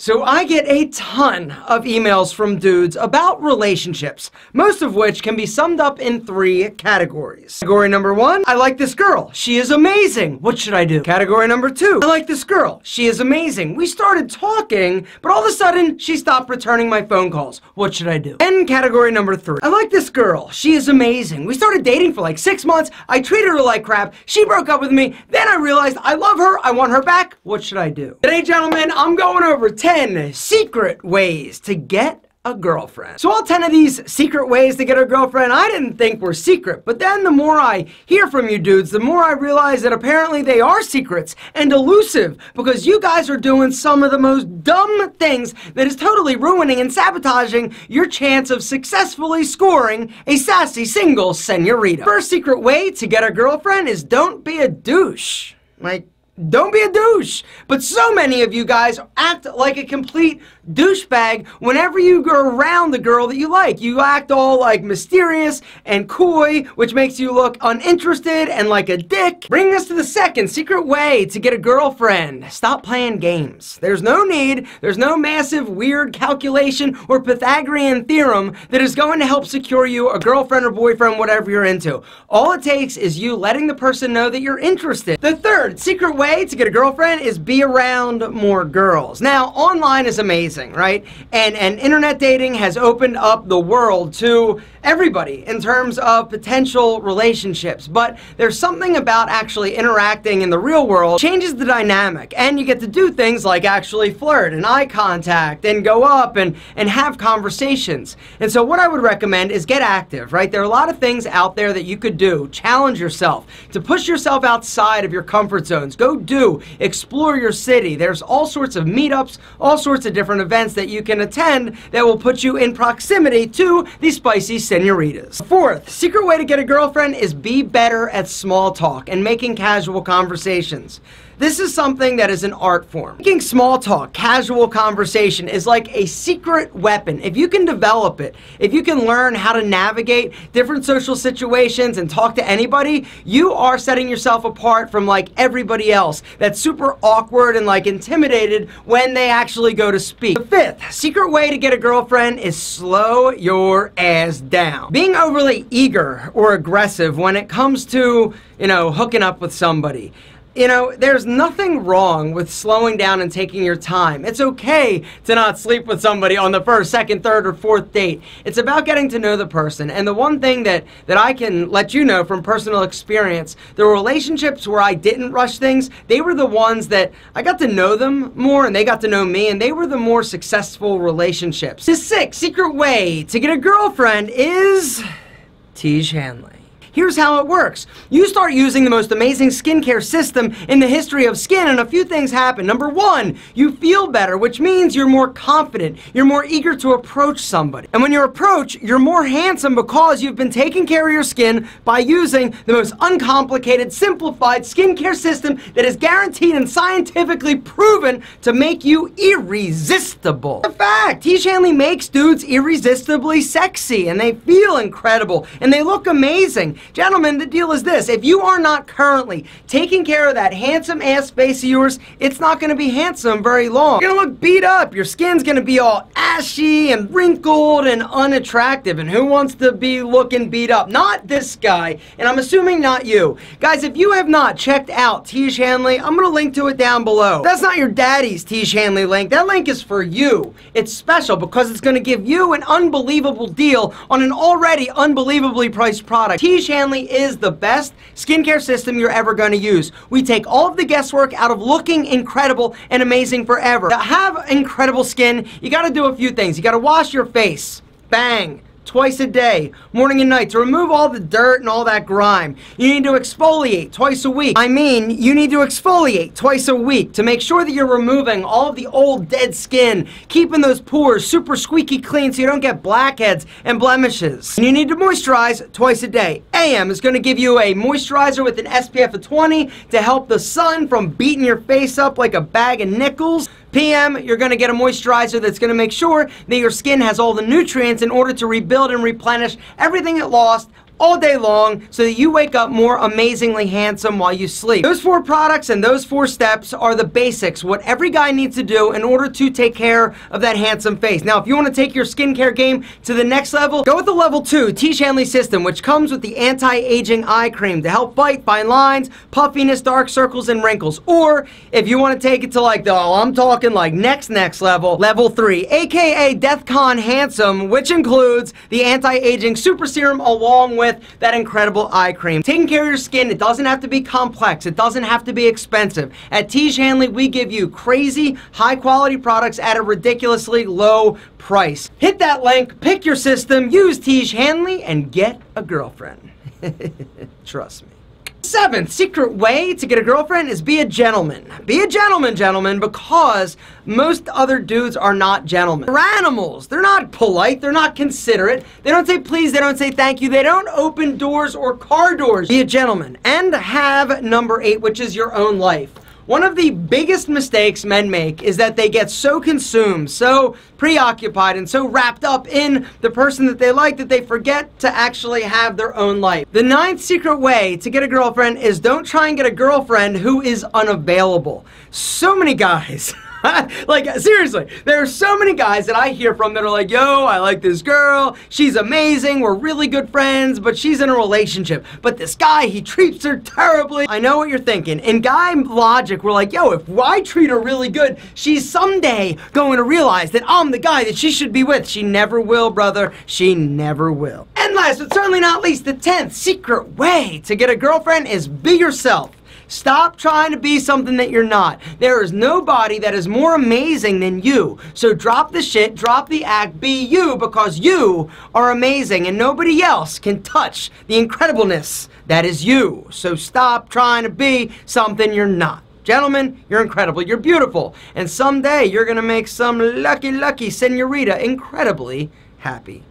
So I get a ton of emails from dudes about relationships, most of which can be summed up in 3 categories. Category number 1, I like this girl. She is amazing. What should I do? Category number 2, I like this girl. She is amazing. We started talking, but all of a sudden, she stopped returning my phone calls. What should I do? And category number 3, I like this girl. She is amazing. We started dating for like 6 months. I treated her like crap. She broke up with me. Then I realized I love her. I want her back. What should I do? Today, gentlemen, I'm going over 10 secret ways to get a girlfriend. So all 10 of these secret ways to get a girlfriend, I didn't think were secret, but then the more I hear from you dudes, the more I realize that apparently they are secrets and elusive, because you guys are doing some of the most dumb things that is totally ruining and sabotaging your chance of successfully scoring a sassy single senorita. First secret way to get a girlfriend is don't be a douche. Don't be a douche. But so many of you guys act like a complete douchebag whenever you go around the girl that you like. You act all like mysterious and coy, which makes you look uninterested and like a dick. Bringing us to the second secret way to get a girlfriend. Stop playing games. There's no need, there's no massive weird calculation or Pythagorean theorem that is going to help secure you a girlfriend or boyfriend, whatever you're into. All it takes is you letting the person know that you're interested. The third secret way to get a girlfriend is be around more girls. Now, online is amazing, right? And internet dating has opened up the world to everybody in terms of potential relationships, but there's something about actually interacting in the real world changes the dynamic, and you get to do things like actually flirt and eye contact and go up and have conversations. And so what I would recommend is get active, right? There are a lot of things out there that you could do. Challenge yourself to push yourself outside of your comfort zones. Go explore your city. There's all sorts of meetups, all sorts of different events that you can attend that will put you in proximity to these spicy senoritas. Fourth secret way to get a girlfriend is be better at small talk and making casual conversations. This is something that is an art form. Making small talk, casual conversation is like a secret weapon. If you can develop it, if you can learn how to navigate different social situations and talk to anybody, you are setting yourself apart from like everybody else that's super awkward and like intimidated when they actually go to speak. The fifth secret way to get a girlfriend is slow your ass down. Being overly eager or aggressive when it comes to, hooking up with somebody. There's nothing wrong with slowing down and taking your time. It's okay to not sleep with somebody on the first, second, third, or fourth date. It's about getting to know the person. And the one thing that I can let you know from personal experience, the relationships where I didn't rush things, they were the ones that I got to know them more and they got to know me, and they were the more successful relationships. The sixth secret way to get a girlfriend is Tiege Hanley. Here's how it works. You start using the most amazing skincare system in the history of skin, and a few things happen. Number 1, you feel better, which means you're more confident. You're more eager to approach somebody. And when you approach, you're more handsome because you've been taking care of your skin by using the most uncomplicated, simplified skincare system that is guaranteed and scientifically proven to make you irresistible. In fact, Tiege Hanley makes dudes irresistibly sexy, and they feel incredible, and they look amazing. Gentlemen, the deal is this: if you are not currently taking care of that handsome ass face of yours, it's not going to be handsome very long. You're going to look beat up. Your skin's going to be all ashy and wrinkled and unattractive. And who wants to be looking beat up? Not this guy, and I'm assuming not you. Guys, if you have not checked out Tiege Hanley, I'm going to link to it down below. That's not your daddy's Tiege Hanley link. That link is for you. It's special because it's going to give you an unbelievable deal on an already unbelievably priced product. Tiege Hanley is the best skincare system you're ever going to use. We take all of the guesswork out of looking incredible and amazing forever. To have incredible skin, you got to do a few things. You got to wash your face. Bang. Twice a day, morning and night, to remove all the dirt and all that grime. You need to exfoliate twice a week. You need to exfoliate twice a week to make sure that you're removing all of the old dead skin, keeping those pores super squeaky clean so you don't get blackheads and blemishes. And you need to moisturize twice a day. AM is going to give you a moisturizer with an SPF of 20 to help the sun from beating your face up like a bag of nickels. PM, you're going to get a moisturizer that's going to make sure that your skin has all the nutrients in order to rebuild and replenish everything it lost all day long so that you wake up more amazingly handsome while you sleep. Those 4 products and those 4 steps are the basics, what every guy needs to do in order to take care of that handsome face. Now, if you want to take your skincare game to the next level, go with the level 2 Tiege Hanley system, which comes with the anti-aging eye cream to help fight fine lines, puffiness, dark circles, and wrinkles. Or if you want to take it to like the, I'm talking like next level, level 3, aka DeathCon Handsome, which includes the anti-aging super serum along with that incredible eye cream. Taking care of your skin, it doesn't have to be complex. It doesn't have to be expensive. At Tiege Hanley, we give you crazy, high-quality products at a ridiculously low price. Hit that link, pick your system, use Tiege Hanley, and get a girlfriend. Trust me. 7th secret way to get a girlfriend is be a gentleman. Be a gentleman, gentlemen, because most other dudes are not gentlemen. They're animals. They're not polite. They're not considerate. They don't say please. They don't say thank you. They don't open doors or car doors. Be a gentleman. And have number 8, which is your own life. One of the biggest mistakes men make is that they get so consumed, so preoccupied, and so wrapped up in the person that they like that they forget to actually have their own life. The 9th secret way to get a girlfriend is don't try and get a girlfriend who is unavailable. So many guys... like, seriously, there are so many guys that I hear from that are like, yo, I like this girl, she's amazing, we're really good friends, but she's in a relationship. But this guy, he treats her terribly. I know what you're thinking. In guy logic, we're like, yo, if I treat her really good, she's someday going to realize that I'm the guy that she should be with. She never will, brother. She never will. And last, but certainly not least, the 10th secret way to get a girlfriend is be yourself. Stop trying to be something that you're not. There is nobody that is more amazing than you. So drop the shit, drop the act, be you, because you are amazing and nobody else can touch the incredibleness that is you. So stop trying to be something you're not. Gentlemen, you're incredible, you're beautiful, and someday you're gonna make some lucky senorita incredibly happy.